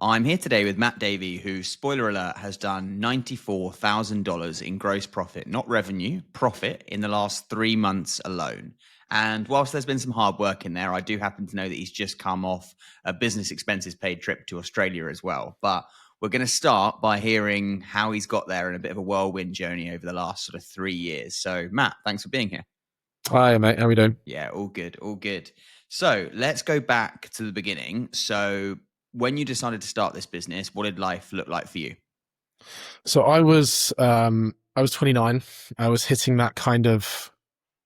I'm here today with Matt Davy, who, spoiler alert, has done $94,000 in gross profit, not revenue, profit in the last 3 months alone. And whilst there's been some hard work in there, I do happen to know that he's just come off a business expenses paid trip to Australia as well. But we're going to start by hearing how he's got there in a bit of a whirlwind journey over the last sort of 3 years. So, Matt, thanks for being here. Hi, mate. How are we doing? Yeah, all good, all good. So let's go back to the beginning. So when you decided to start this business, what did life look like for you? So I was 29. I was hitting that kind of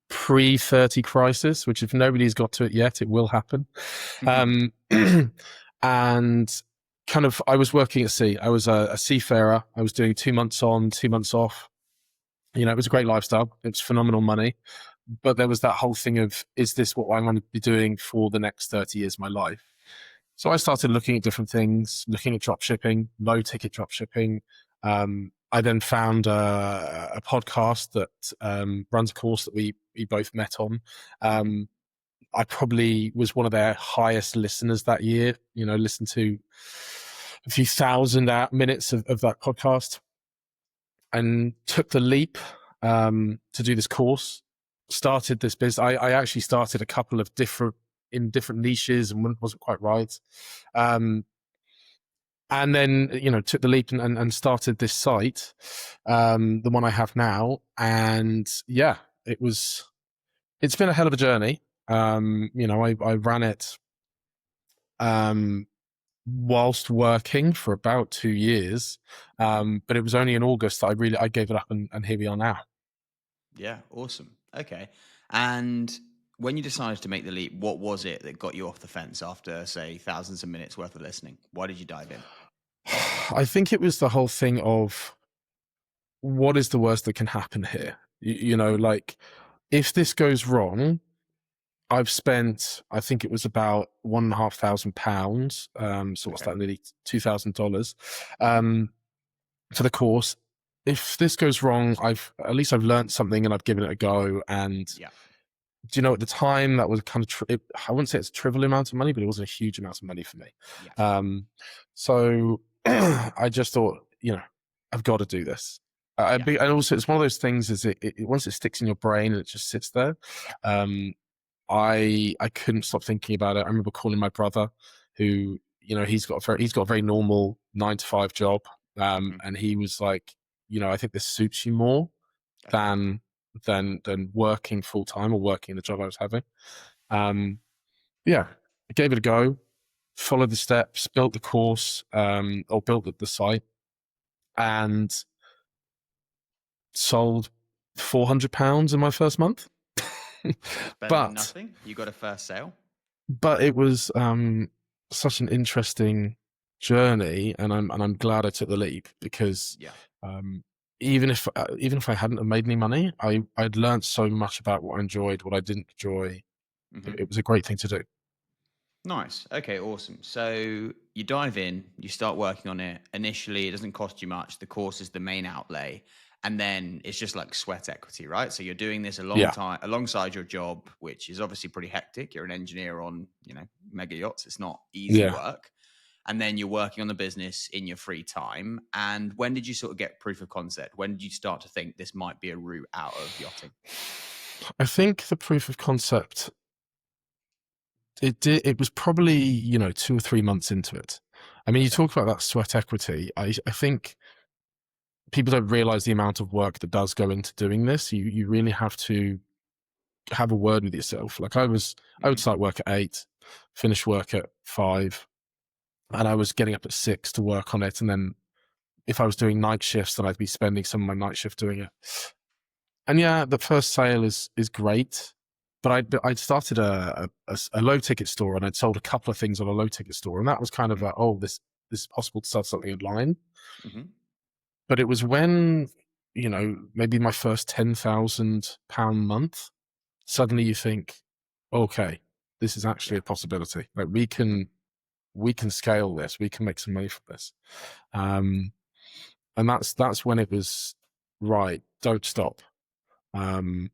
pre-30 crisis, which if nobody's got to it yet, it will happen. Mhm. And kind of, I was working at sea. I was a seafarer. I was doing 2 months on, 2 months off. You know, it was a great lifestyle. It was phenomenal money. But there was that whole thing of, is this what I'm going to be doing for the next 30 years of my life? So I started looking at different things, looking at drop shipping, low ticket drop shipping. I then found a podcast that runs a course that we both met on. I probably was one of their highest listeners that year, you know, listened to a few thousand minutes of that podcast and took the leap to do this course, started this business. I actually started a couple of different niches and one wasn't quite right. And then, you know, took the leap and started this site, the one I have now. And yeah, it's been a hell of a journey. You know, I ran it whilst working for about 2 years. But it was only in August that I gave it up and here we are now. Yeah, awesome. Okay. And when you decided to make the leap, what was it that got you off the fence after, say, thousands of minutes worth of listening? Why did you dive in? I think it was the whole thing of what is the worst that can happen here? You know, like if this goes wrong, I've spent, I think it was about £1,500. So what's Okay. that? Nearly $2,000 for the course. If this goes wrong, I've learned something and I've given it a go. And Yeah. do you know, at the time that was kind of, I wouldn't say it's a trivial amount of money, but it wasn't a huge amount of money for me. Yeah. So I just thought, you know, I've got to do this. Yeah. And also, it's one of those things. Is it once it sticks in your brain and it just sits there. I couldn't stop thinking about it. I remember calling my brother, who, you know, he's got a very normal 9 to 5 job, Mhm. and he was like, you know, I think this suits you more Okay. than working full time or working the job I was having. Yeah, I gave it a go, followed the steps, built the course, or built the site, and sold £400 in my first month. Better than but nothing. You got a first sale. it was such an interesting journey, and I'm glad I took the leap because Yeah. even if I hadn't have made any money, I'd learned so much about what I enjoyed, what I didn't enjoy. Mhm. It was a great thing to do. Nice. Okay, awesome. So you dive in, you start working on it. Initially, it doesn't cost you much. The course is the main outlay. And then it's just like sweat equity, right? So you're doing this a long Yeah, time alongside your job, which is obviously pretty hectic. You're an engineer on, you know, mega yachts. It's not easy yeah. work. And then you're working on the business in your free time. And when did you sort of get proof of concept? When did you start to think this might be a route out of yachting? I think the proof of concept, it was probably, you know, 2 or 3 months into it. I mean, you Okay. talk about that sweat equity. I think people don't realize the amount of work that does go into doing this. You really have to have a word with yourself. Like I would Hmm. start work at 8, finish work at 5, and I was getting up at 6 to work on it. And then if I was doing night shifts, then I'd be spending some of my night shift doing it. And yeah, the first sale is great, but I'd started a low ticket store, and I'd sold a couple of things on a low ticket store, and that was kind of Hmm. like, oh, this is possible to sell something online. Hmm. But it was when, you know, maybe my first £10,000 month, suddenly you think, okay, this is actually Yeah. a possibility. Like Hmm. we can scale this, we can make some money from this. Um, and that's when it was right. Don't stop. Um,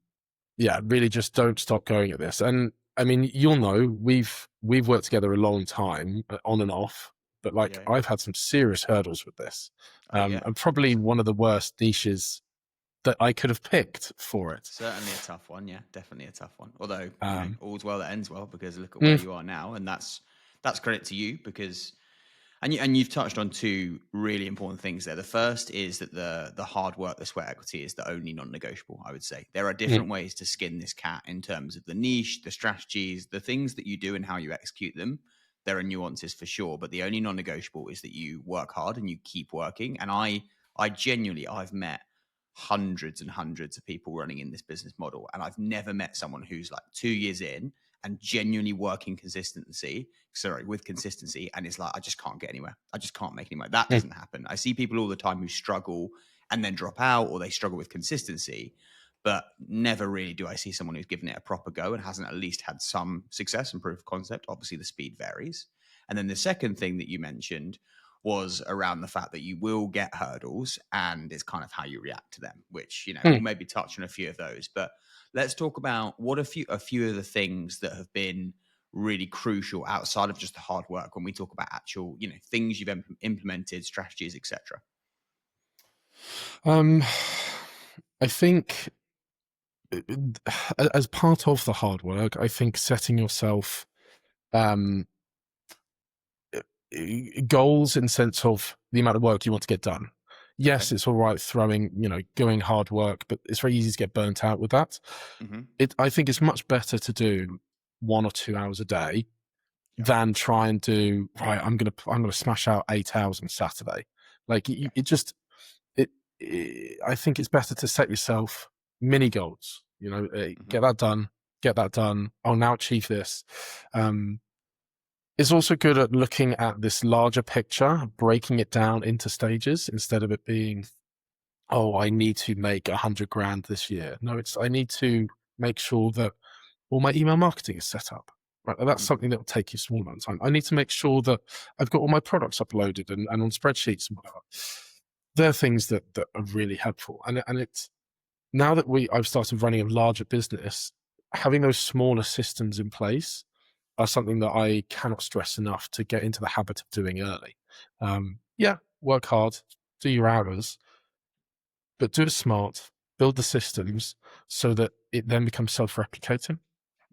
yeah, really just don't stop going at this. And I mean, you'll know we've worked together a long time, on and off. but like Yeah. I've had some serious hurdles with this, Oh yeah. and probably one of the worst niches that I could have picked for it. Certainly a tough one. Yeah, definitely a tough one. Although, Um, all's well that ends well, because look at where mm, you are now, and that's credit to you, because you've touched on two really important things there. The first is that the hard work, the sweat equity, is the only non-negotiable. I would say there are mm, different ways to skin this cat in terms of the niche, the strategies, the things that you do, and how you execute them. There are nuances for sure, but the only non-negotiable is that you work hard and you keep working. And I genuinely, I've met hundreds and hundreds of people running in this business model, and I've never met someone who's like 2 years in and genuinely working with consistency, and it's like, I just can't get anywhere, I just can't make anywhere. That mm. doesn't happen. I see people all the time who struggle and then drop out, or they struggle with consistency, but never really do I see someone who's given it a proper go and hasn't at least had some success and proof of concept. Obviously the speed varies. And then the second thing that you mentioned was around the fact that you will get hurdles, and it's kind of how you react to them, which, we'll Mm. maybe touch on a few of those. But let's talk about what a few of the things that have been really crucial outside of just the hard work, when we talk about actual, things you've implemented, strategies, etc. Um, I think as part of the hard work, I think setting yourself um, goals in sense of the amount of work you want to get done. Okay. Yes, it's all right going hard work, but it's very easy to get burnt out with that. Hmm. I think it's much better to do 1 or 2 hours a day Yeah. than try and do, right, I'm gonna smash out 8 hours on Saturday. Like Yeah. I think it's better to set yourself mini goals. Hmm. Get that done, get that done. I'll now achieve this. Um, it's also good at looking at this larger picture, breaking it down into stages instead of it being, oh, I need to make 100 grand this year. No, I need to make sure that all my email marketing is set up. Right, and that's Hmm. something that will take you a small amount of time. I need to make sure that I've got all my products uploaded and on spreadsheets and whatever. They're things that are really helpful. And it's now that I've started running a larger business, having those smaller systems in place are something that I cannot stress enough to get into the habit of doing early. Yeah, work hard, do your hours, but do it smart, build the systems so that it then becomes self-replicating.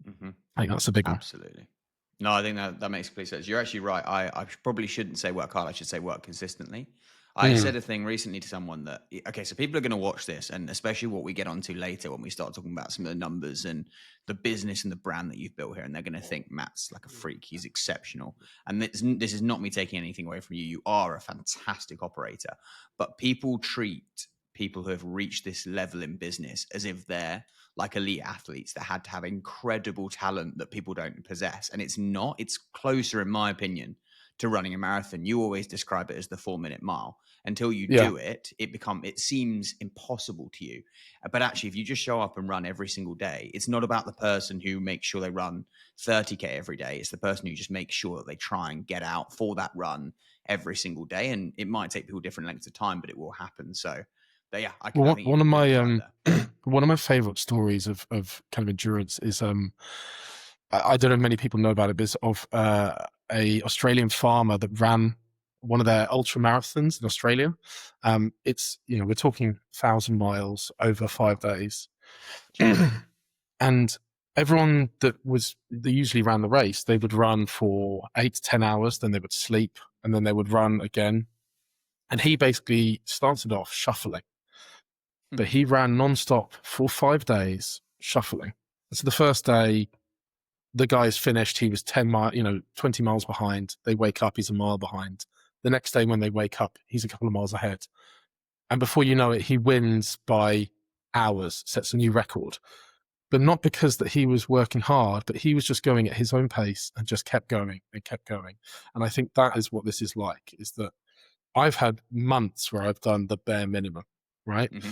Hmm. I think that's a big one. Absolutely. No, I think that makes complete sense. You're actually right. I probably shouldn't say work hard. I should say work consistently. I Mm, said a thing recently to someone that, okay, so people are going to watch this, and especially what we get onto later when we start talking about some of the numbers and the business and the brand that you've built here, and they're going to think Matt's like a freak. He's exceptional. And this is not me taking anything away from you. You are a fantastic operator, but people treat people who have reached this level in business as if they're like elite athletes that had to have incredible talent that people don't possess. And it's not. It's closer, in my opinion, to running a marathon. You always describe it as the 4 minute mile. Until you yeah. do it, it seems impossible to you. But actually, if you just show up and run every single day, it's not about the person who makes sure they run 30K every day. It's the person who just makes sure that they try and get out for that run every single day. And it might take people different lengths of time, but it will happen. So, but yeah, Well, I think you're one of completely right my there. one of my favorite stories of kind of endurance is I don't know if many people know about it, but it's of a Australian farmer that ran one of their ultra marathons in Australia. It's we're talking 1,000 miles over five Wow. days, Jesus. and everyone that usually ran the race, they would run for 8 to 10 hours, then they would sleep, and then they would run again. And he basically started off shuffling, but he ran nonstop for 5 days shuffling. And so the first day, the guy's finished. He was 20 miles behind. They wake up, he's a mile behind. The next day, when they wake up, he's a couple of miles ahead. And before you know it, he wins by hours, sets a new record. But not because that he was working hard, but he was just going at his own pace and just kept going and kept going. And I think that is what this is like, is that I've had months where I've done the bare minimum, right? Hmm.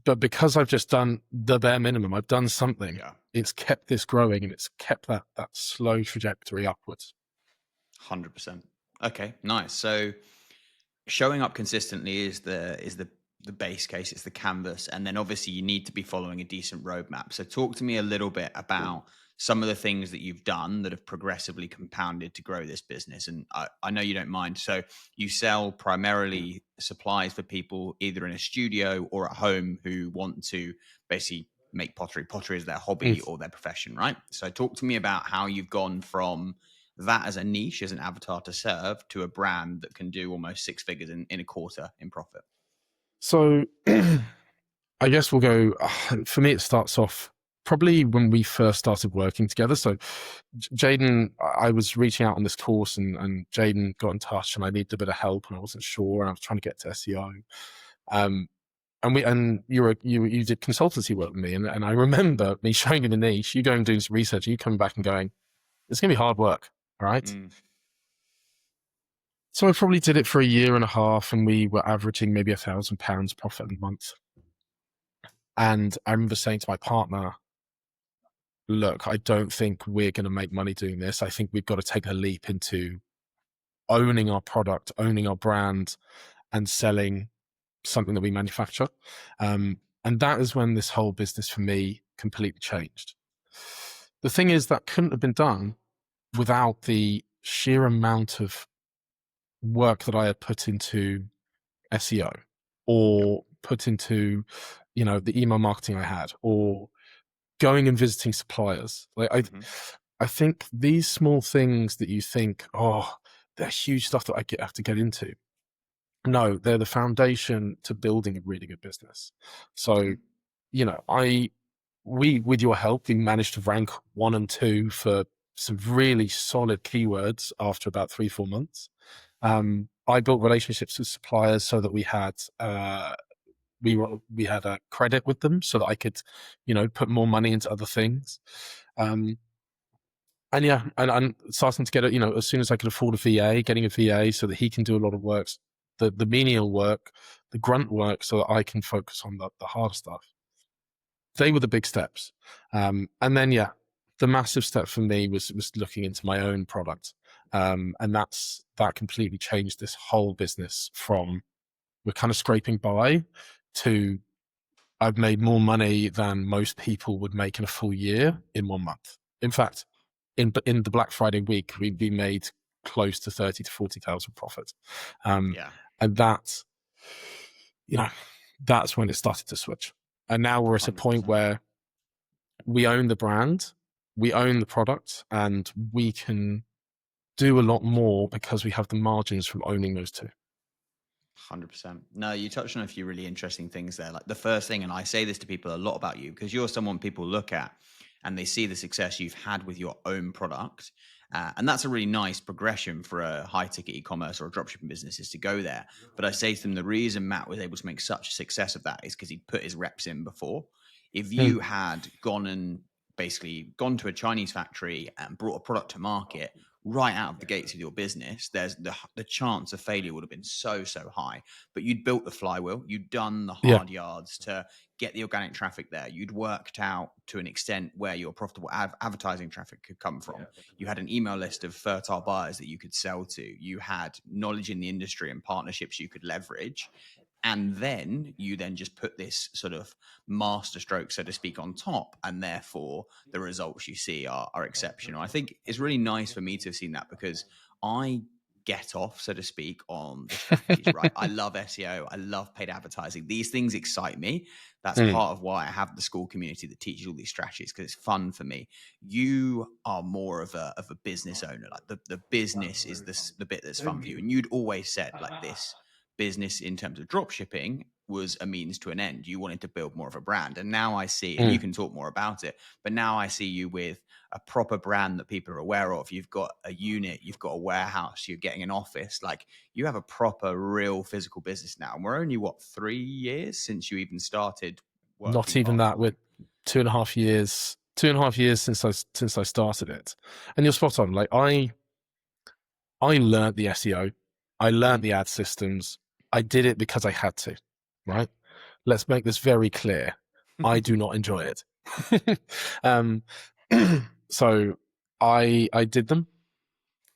But because I've just done the bare minimum, I've done something. Yeah. It's kept this growing and it's kept that slow trajectory upwards. 100%. Okay, nice. So showing up consistently is the base case. It's the canvas, and then obviously you need to be following a decent roadmap. So talk to me a little bit about some of the things that you've done that have progressively compounded to grow this business. And I know you don't mind. So you sell primarily supplies for people either in a studio or at home who want to basically make pottery. Pottery is their hobby Mm. or their profession, right? So talk to me about how you've gone from that as a niche, as an avatar to serve, to a brand that can do almost six figures in a quarter in profit. So I guess we'll go, for me, it starts off probably when we first started working together. So Jayden, I was reaching out on this course and Jayden got in touch and I needed a bit of help and I wasn't sure and I was trying to get to SEO. Um, and you did consultancy work with me. And I remember me showing you the niche, you going and doing some research, you coming back and going, it's going to be hard work. All right. Mm. So I probably did it for a year and a half and we were averaging maybe £1,000 profit a month. And I remember saying to my partner, look, I don't think we're going to make money doing this. I think we've got to take a leap into owning our product, owning our brand, and selling something that we manufacture. And that is when this whole business for me completely changed. The thing is, that couldn't have been done without the sheer amount of work that I had put into SEO Yep. or put into, the email marketing I had, or going and visiting suppliers. Mm-hmm. I think these small things that you think, oh, they're huge stuff that have to get into. No, they're the foundation to building a really good business. So, we, with your help, we managed to rank 1 and 2 for some really solid keywords after about 3-4 months. I built relationships with suppliers so that we had a credit with them so that I could, put more money into other things. And yeah, and starting to get it, as soon as I could afford a VA, getting a VA so that he can do a lot of work, the menial work, the grunt work, so that I can focus on the hard stuff. They were the big steps. And then, yeah, the massive step for me was looking into my own product. And that completely changed this whole business from we're kind of scraping by to I've made more money than most people would make in a full year in 1 month. In fact, in the Black Friday week, we made close to 30 to 40,000 profit. Yeah. And that's when it started to switch. And now we're at a point 100%. where we own the brand, we own the product, and we can do a lot more because we have the margins from owning those two. 100%. No, you touched on a few really interesting things there. Like the first thing, and I say this to people a lot about you, because you're someone people look at and they see the success you've had with your own product. And that's a really nice progression for a high ticket e-commerce or a dropshipping business, is to go there. But I say to them, the reason Matt was able to make such a success of that is because he'd put his reps in before. If you had basically gone to a Chinese factory and brought a product to market right out of the gates of your business, there's the chance of failure would have been so high. But you'd built the flywheel, you'd done the Yeah. hard yards to get the organic traffic there, you'd worked out to an extent where your profitable advertising traffic could come from, you had an email list of fertile buyers that you could sell to, you had knowledge in the industry and partnerships you could leverage. And then you just put this sort of master stroke, so to speak, on top, and therefore the results you see are exceptional. I think it's really nice for me to have seen that, because I get off, so to speak, on the strategies, right? I love SEO. I love paid advertising. These things excite me. That's part of why I have the school community that teaches all these strategies, because it's fun for me. You are more of a business owner. Like the business is the bit that's fun for you. And you'd always said like this business in terms of drop shipping was a means to an end. You wanted to build more of a brand. And now I see, and you can talk more about it, but now I see you with a proper brand that people are aware of. You've got a unit, you've got a warehouse, you're getting an office. Like, you have a proper, real physical business now. And we're only, 3 years since you even started working? Not even that. We're 2.5 years. 2.5 years since I started it. And you're spot on. Like, I learned the SEO. I learned the ad systems. I did it because I had to, right? Let's make this very clear. I do not enjoy it. So I did them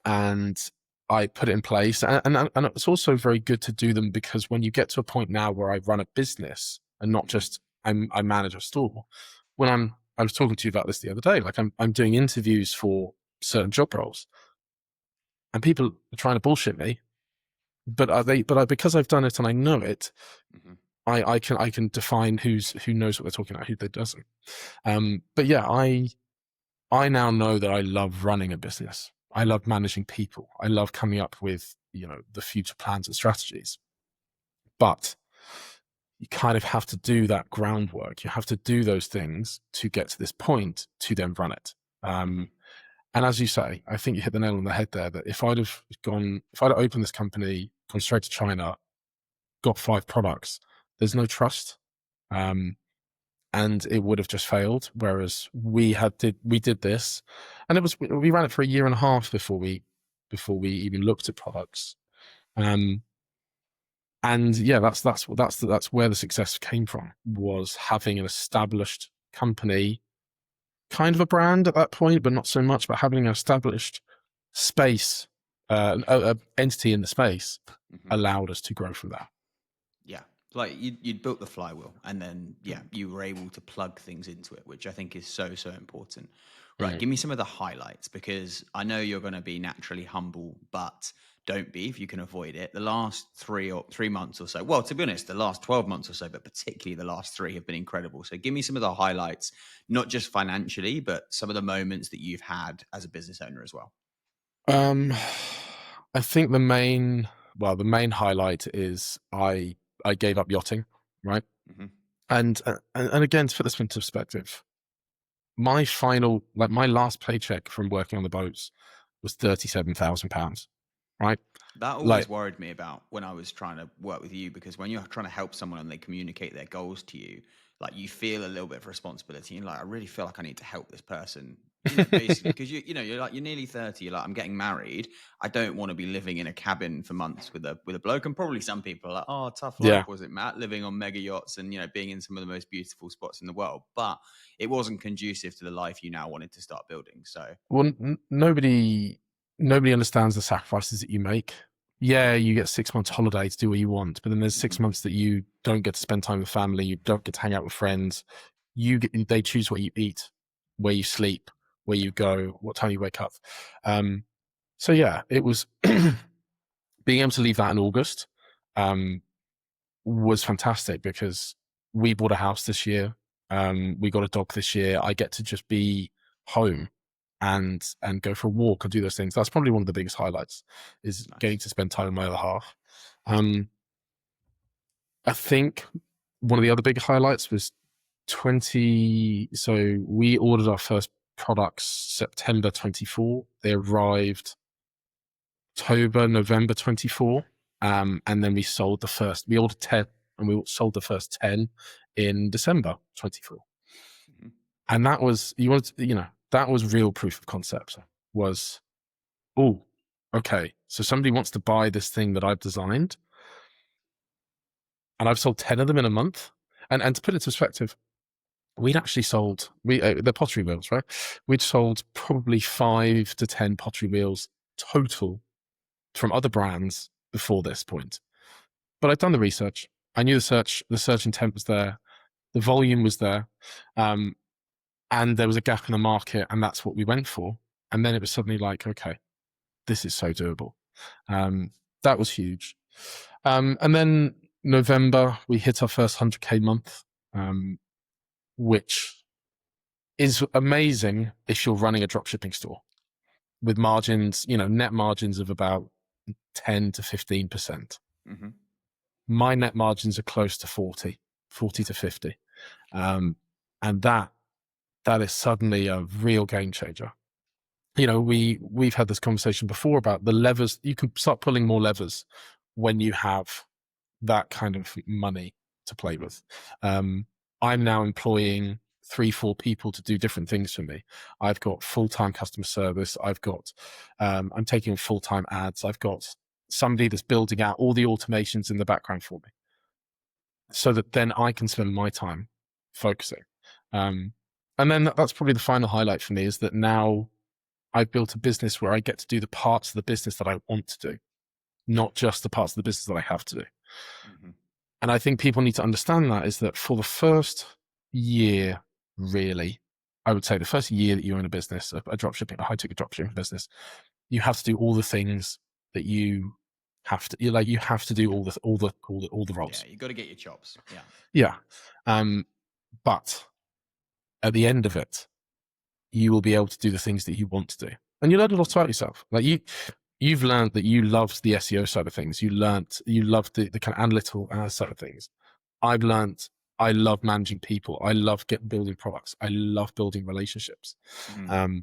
and I put it in place. And it's also very good to do them, because when you get to a point now where I run a business and not just I manage a store, when I was talking to you about this the other day. Like I'm doing interviews for certain job roles, and people are trying to bullshit me. But because I've done it and I know it, Hmm. I can define who knows what they're talking about, who they doesn't. But yeah, I now know that I love running a business. I love managing people. I love coming up with, the future plans and strategies. But you kind of have to do that groundwork. You have to do those things to get to this point to then run it. Hmm. And as you say, I think you hit the nail on the head there, that if I'd opened this company, gone straight to China, got 5 products, there's no trust. Um, and it would have just failed. Whereas we did this, and we ran it for a year and a half before we even looked at products. And yeah, that's where the success came from, was having an established company, kind of a brand at that point, but not so much. But having an established space, a entity in the space, Hmm. allowed us to grow from that. Yeah. Like you'd built the flywheel, and then, yeah, you were able to plug things into it, which I think is so, so important. Right. Mm. Give me some of the highlights, because I know you're going to be naturally humble, but don't be if you can avoid it. The last 3 months or so, well, to be honest, the last 12 months or so, but particularly the last 3 have been incredible. So give me some of the highlights, not just financially, but some of the moments that you've had as a business owner as well. Um, I think the main highlight is I gave up yachting, right? Hmm. And again, to put this into perspective, my last paycheck from working on the boats was £37,000, right? That Like, always worried me about when I was trying to work with you, because when you're trying to help someone and they communicate their goals to you, like, you feel a little bit of responsibility. You're like, I really feel like I need to help this person, basically, because you're nearly 30. You're like, I'm getting married. I don't want to be living in a cabin for months with a bloke. And probably some people are like, oh, tough yeah. life, was it, Matt? Living on mega yachts and, being in some of the most beautiful spots in the world. But it wasn't conducive to the life you now wanted to start building. So, Well, nobody understands the sacrifices that you make. Yeah, you get 6 months holiday to do what you want, but then there's mhm, 6 months that you don't get to spend time with family, you don't get to hang out with friends. They choose what you eat, where you sleep, where you go, what time you wake up. Um, so yeah, it was being able to leave that in August. Um, was fantastic, because we bought a house this year. We got a dog this year. I get to just be home and go for a walk and do those things. That's probably one of the biggest highlights, is getting nice. to spend time with my other half. Um, I think one of the other big highlights was 20. So we ordered our first products September 24. They arrived October, November 24. And then we ordered 10 and we sold the first 10 in December 24. Mhm. And that was real proof of concept. Was, oh, okay, so somebody wants to buy this thing that I've designed, and I've sold 10 of them in a month. And to put it into perspective, we'd actually sold the pottery wheels, right? We'd sold probably 5 to 10 pottery wheels total from other brands before this point. But I'd done the research. I knew the search intent was there, the volume was there, and there was a gap in the market, and that's what we went for. And then it was suddenly like, okay, this is so doable. That was huge. And then November, we hit our first 100K month, which is amazing if you're running a dropshipping store with margins, net margins of about 10 to 15%. Mhm. My net margins are close to 40 to 50. And that is suddenly a real game changer. We've had this conversation before about the levers. You can start pulling more levers when you have that kind of money to play Mhm. with. I'm now employing 3, 4 people to do different things for me. I've got full-time customer service. I'm taking full-time ads. I've got somebody that's building out all the automations in the background for me, so that then I can spend my time focusing. Um, and then that's probably the final highlight for me, is that now I've built a business where I get to do the parts of the business that I want to do, not just the parts of the business that I have to do. Mhm. And I think people need to understand that, is that for the first year, really, I would say the first year that you're in a business, a dropshipping, a high-ticket dropshipping business, you have to do all the things that you have to. You have to do all the roles. Yeah, you got to get your chops. Yeah. Yeah, but at the end of it, you will be able to do the things that you want to do, and you learn a lot about yourself. Like you've learned that you loved the SEO side of things. You loved the kind of analytical side of things. I've learned I love managing people. I love building products. I love building relationships. Mm-hmm.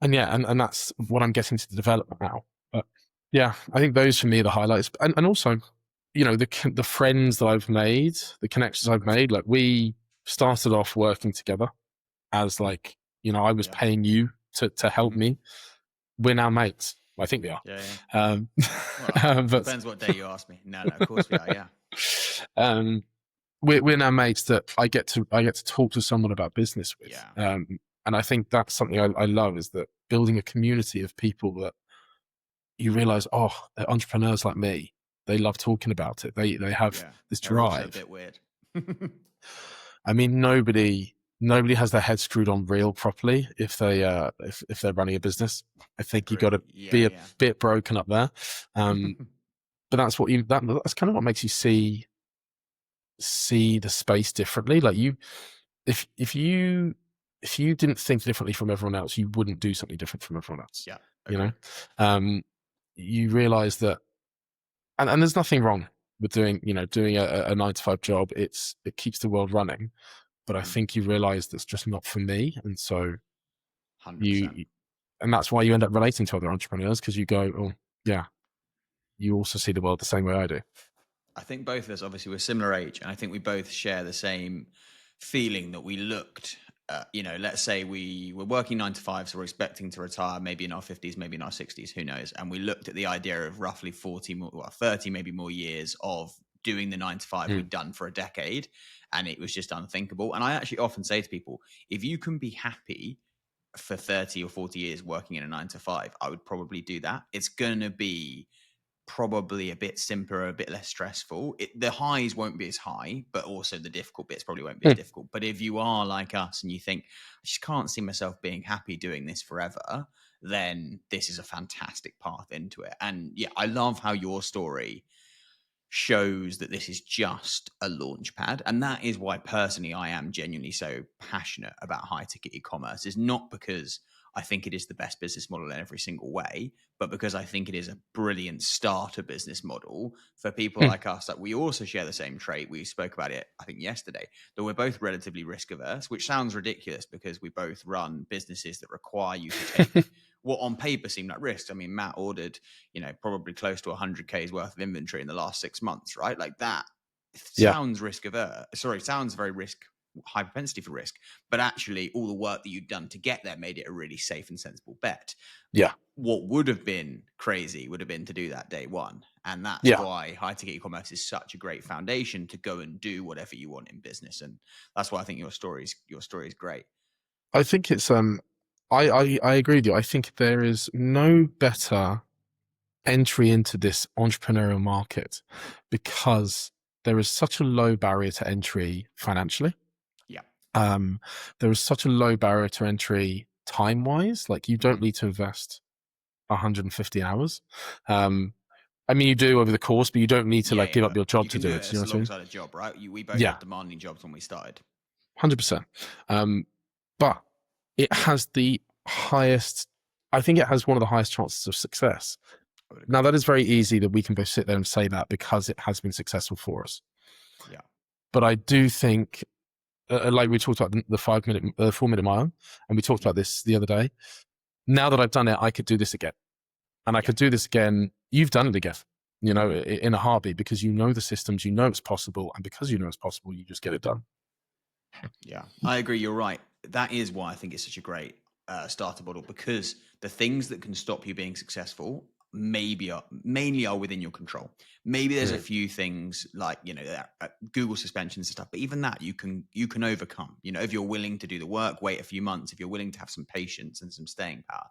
And yeah, and that's what I'm getting to develop now. But yeah, I think those for me are the highlights. And also, the friends that I've made, the connections I've made, like we started off working together as like, I was Yeah. paying you to help me. We're now mates. Well, I think we are. Yeah. But Depends what day you ask me. No, of course we are. Yeah. We're now mates that I get to talk to someone about business with. Yeah. And I think that's something I love, is that building a community of people that you realize, they're entrepreneurs like me. They love talking about it. They have this They're also a drive. bit weird. I mean, nobody has their head screwed on real properly if they if they're running a business. I think you got to be a bit broken up there. But that's that's kind of what makes you see the space differently. Like if you didn't think differently from everyone else, you wouldn't do something different from everyone else. Yeah. You realize that, and there's nothing wrong with doing a 9-to-5 job. It keeps the world running, but I think you realize that's just not for me. And so 100%. and that's why you end up relating to other entrepreneurs, because you go, oh yeah, you also see the world the same way I do. I think both of us, obviously, we're similar age, and I think we both share the same feeling that we looked. Let's say we were working 9 to 5, so we're expecting to retire maybe in our 50s, maybe in our 60s, who knows? And we looked at the idea of roughly 30, maybe more years of doing the 9 to 5 we'd done for a decade, and it was just unthinkable. And I actually often say to people, if you can be happy for 30 or 40 years working in a 9 to 5, I would probably do that. It's going to be probably a bit simpler, a bit less stressful. The highs won't be as high, but also the difficult bits probably won't be as difficult. But if you are like us and you think, I just can't see myself being happy doing this forever, then this is a fantastic path into it. And yeah, I love how your story shows that this is just a launch pad. And that is why personally I am genuinely so passionate about high ticket e-commerce, is not because I think it is the best business model in every single way, but because I think it is a brilliant starter business model for people like us, that we also share the same trait. We spoke about it, I think, yesterday, that we're both relatively risk averse, which sounds ridiculous because we both run businesses that require you to take what on paper seem like risks. I mean, Matt ordered, probably close to 100K's worth of inventory in the last 6 months, right? Like that sounds risk averse. Sorry, sounds very high propensity for risk, but actually all the work that you'd done to get there made it a really safe and sensible bet. Yeah. What would have been crazy would have been to do that day one. And that's why high ticket e-commerce is such a great foundation to go and do whatever you want in business. And that's why I think your story is great. I think it's I agree with you. I think there is no better entry into this entrepreneurial market because there is such a low barrier to entry financially. Yeah. There is such a low barrier to entry time-wise. Like you don't need to invest 150 hours. I mean, you do over the course, but you don't need to give up your job to do it. It's alongside a job, right? We both had demanding jobs when we started. 100%. But it has the highest, I think it has one of the highest chances of success. Now, that is very easy that we can both sit there and say that because it has been successful for us. Yeah. But I do think, like we talked about the 4-minute mile, and we talked about this the other day. Now that I've done it, I could do this again. And I could do this again. You've done it again, in a heartbeat, because you know the systems, you know it's possible. And because you know it's possible, you just get it done. Yeah, I agree. You're right. That is why I think it's such a great starter model, because the things that can stop you being successful mainly are within your control. Maybe there's a few things like, Google suspensions and stuff, but even that you can overcome, if you're willing to do the work, wait a few months, if you're willing to have some patience and some staying power.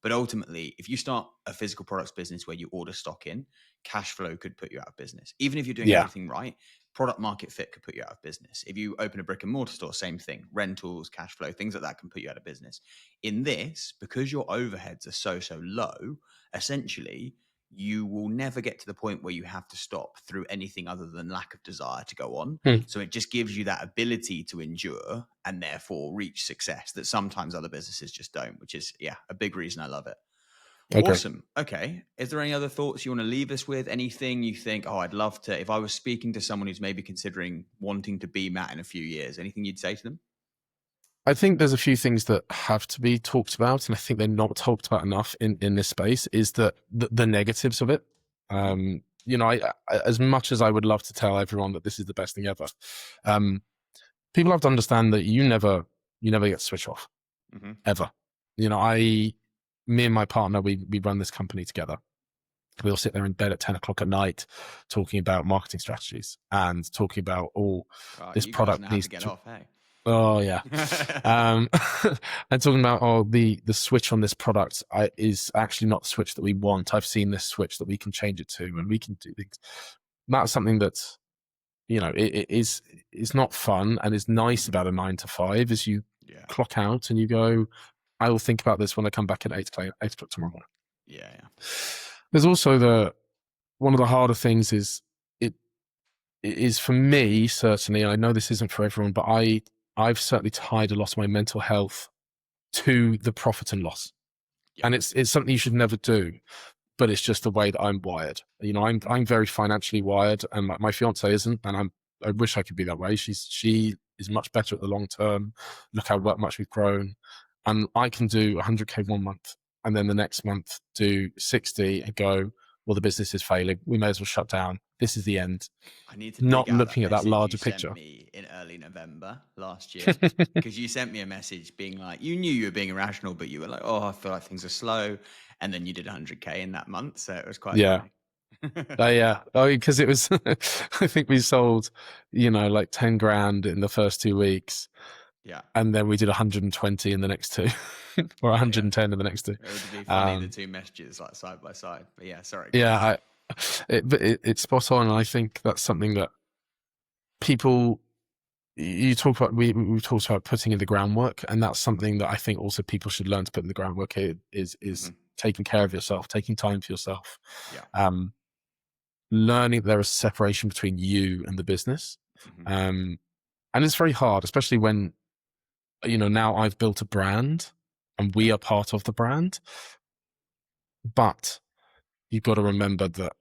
But ultimately, if you start a physical products business where you order stock in, cash flow could put you out of business. Even if you're doing Yeah. everything right, product market fit could put you out of business. If you open a brick and mortar store, same thing. Rentals, cash flow, things like that can put you out of business. In this, because your overheads are so low, essentially you will never get to the point where you have to stop through anything other than lack of desire to go on. Hmm. So it just gives you that ability to endure and therefore reach success that sometimes other businesses just don't, which is, yeah, a big reason I love it. Okay. Awesome. Okay. Is there any other thoughts you want to leave us with? Anything you think, oh, I'd love to, if I was speaking to someone who's maybe considering wanting to be Matt in a few years, anything you'd say to them? I think there's a few things that have to be talked about, and I think they're not talked about enough in this space, is that the negatives of it. You know, I, as much as I would love to tell everyone that this is the best thing ever, people have to understand that you never get to switch off, Mm-hmm. ever. You know, me and my partner, we run this company together. We'll sit there in bed at 10 o'clock at night talking about marketing strategies and talking about, oh, this You guys know product how to needs get to, off, hey? oh yeah. And talking about, oh, the switch on this product is actually not the switch that we want. I've seen this switch that we can change it to, and we can do things. That's something that, you know, it is not fun, and is nice about a 9 to 5 is you Yeah. clock out and you go, I will think about this when I come back at 8 o'clock tomorrow morning. Yeah. There's also one of the harder things is it is for me, certainly, I know this isn't for everyone, but I've certainly tied a lot of my mental health to the profit and loss. Yeah. And it's something you should never do, but it's just the way that I'm wired. You know, I'm very financially wired, and my fiance isn't, and I wish I could be that way. She is much better at the long term. Look how much we've grown, and I can do 100K one month, and then the next month do 60 and go, well, the business is failing. We may as well shut down. This is the end. I need to dig Not out that looking at that message you larger sent picture. me in early November last year, because you sent me a message being like, you knew you were being irrational, but you were like, oh, I feel like things are slow. And then you did 100K in that month. So it was quite Yeah. funny. Yeah. Oh, because it was, I think we sold, you know, like 10 grand in the first 2 weeks. Yeah. And then we did 120 in the next two, or 110 in the next two. It would be funny, the two messages like side by side. But yeah, sorry. Go on. Yeah, it's spot on. And I think that's something that people, you talk about, we talked about putting in the groundwork, and that's something that I think also people should learn to put in the groundwork is taking care of yourself, taking time for yourself. Yeah. Learning that there is separation between you and the business. And it's very hard, especially when, you know, now I've built a brand and we are part of the brand, but you've got to remember that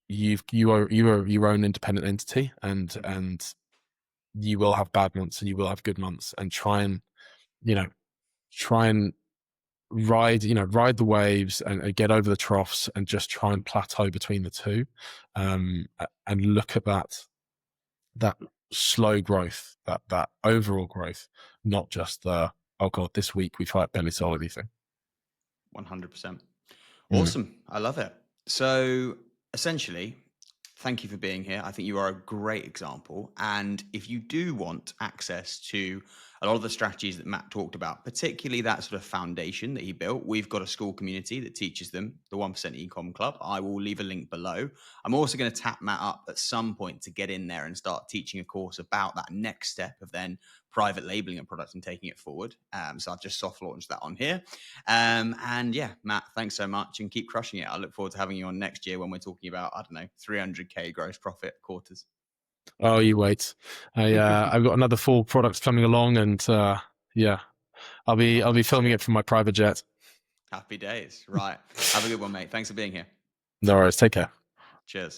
you are your own independent entity, and you will have bad months and you will have good months, and try and ride the waves and get over the troughs, and just try and plateau between the two, and look at that slow growth, that overall growth, not just the, oh god, this week we've hit belly solidity thing. 100%. Awesome. I love it. So essentially, thank you for being here. I think you are a great example. And if you do want access to a lot of the strategies that Matt talked about, particularly that sort of foundation that he built, we've got a school community that teaches them, the 1% Ecom Club. I will leave a link below. I'm also going to tap Matt up at some point to get in there and start teaching a course about that next step of then private labeling a product and taking it forward. So I've just soft launched that on here. And yeah, Matt, thanks so much, and keep crushing it. I look forward to having you on next year when we're talking about, I don't know, 300K gross profit quarters. Oh, you wait. I've got another 4 products coming along, and yeah, I'll be filming it from my private jet. Happy days. Right. Have a good one, mate. Thanks for being here. No worries. Take care. Cheers.